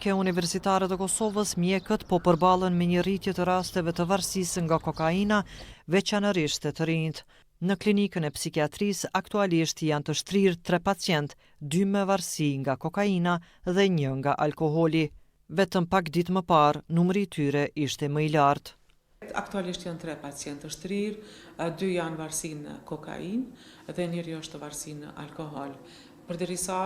Ke universitare të Kosovës, mjekët po përballen me një rritje të rasteve të varësisë nga kokaina, veçanërisht të rinjt. Në klinikën e psikiatrisë aktualisht janë të shtrirë 3 pacient, 2 me varësi nga kokaina dhe 1 nga alkoholi. Vetëm pak ditë më parë, numri i tyre ishte më i lartë. Aktualisht janë 3 pacientë të shtrirë, 2 janë varësi në kokainë dhe njëri është varësi në alkohol. Përderisa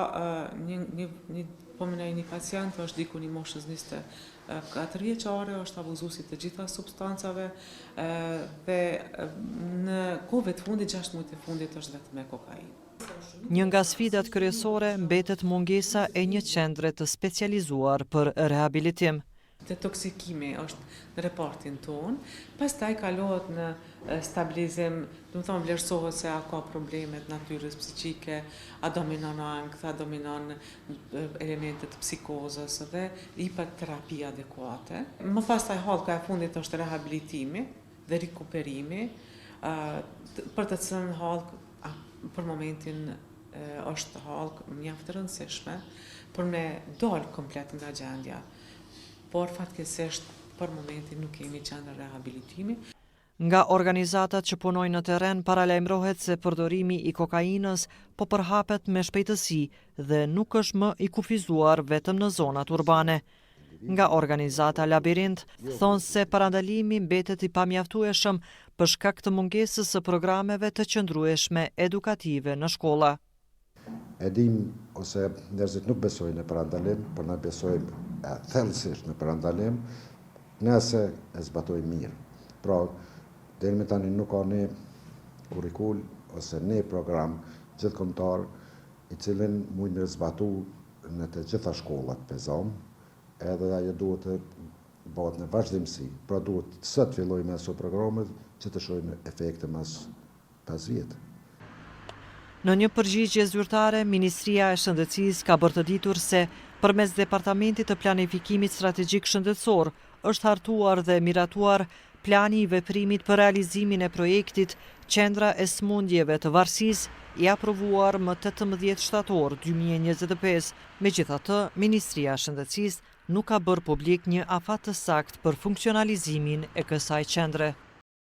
një pacient është diku një moshës 24 vjeçare, është abuzuesi të gjitha substancave dhe në kohëve të fundit, 6 muaj të fundit është vetëm me kokainë. Një nga sfidat kryesore mbetet mungesa e një qendre të specializuar për rehabilitim. Detoksikimi është në reportin tonë, pastaj kalohet në stabilizim, do të thonë vlerësohet se a ka problemet natyrës psiqike, a dominon ankth, a dominon elementet psikozës dhe jepet terapi adekuate. Më pastaj hallka e fundit është rehabilitimi dhe rikuperimi, për të cilën hallkë për momentin është hallkë mjaft e rëndësishme për me dalë komplet nga gjendja. Por fatkeqësisht për momentin nuk kemi qendër rehabilitimi. Nga organizatat që punojnë në terren paralajmërohet se përdorimi i kokainës po përhapet me shpejtësi dhe nuk është më i kufizuar vetëm në zonat urbane. Nga organizata Labirint thonë se parandalimi mbetet i pamjaftueshëm për shkak të mungesës së programeve të qëndrueshme edukative në shkolla. E dim ose njerëzit nuk besojnë në parandalim, por na besojmë thellësisht në parandalim, nëse e zbatojmë mirë. Pra, deri më tani nuk ka ne kurrikul ose ne program gjithkombëtar i cilin mund të zbatu në të gjitha shkollat pezom, edhe ajo duhet të bëhet në vazhdimsi. Pra duhet sot fillojmë me ato programe që të shohim efekte mas 5 vjet. Në një përgjigje zyrtare, Ministria e Shëndetësisë ka bërë të ditur se përmes Departamentit të Planifikimit Strategjik Shëndetësor është hartuar dhe miratuar plani i veprimit për realizimin e projektit Qendra e Smundjeve të Varësisë i aprovuar më 18 shtator 2025. Megjithatë, Ministria e Shëndetësisë nuk ka bërë publik një afat të saktë për funksionalizimin e kësaj qendre.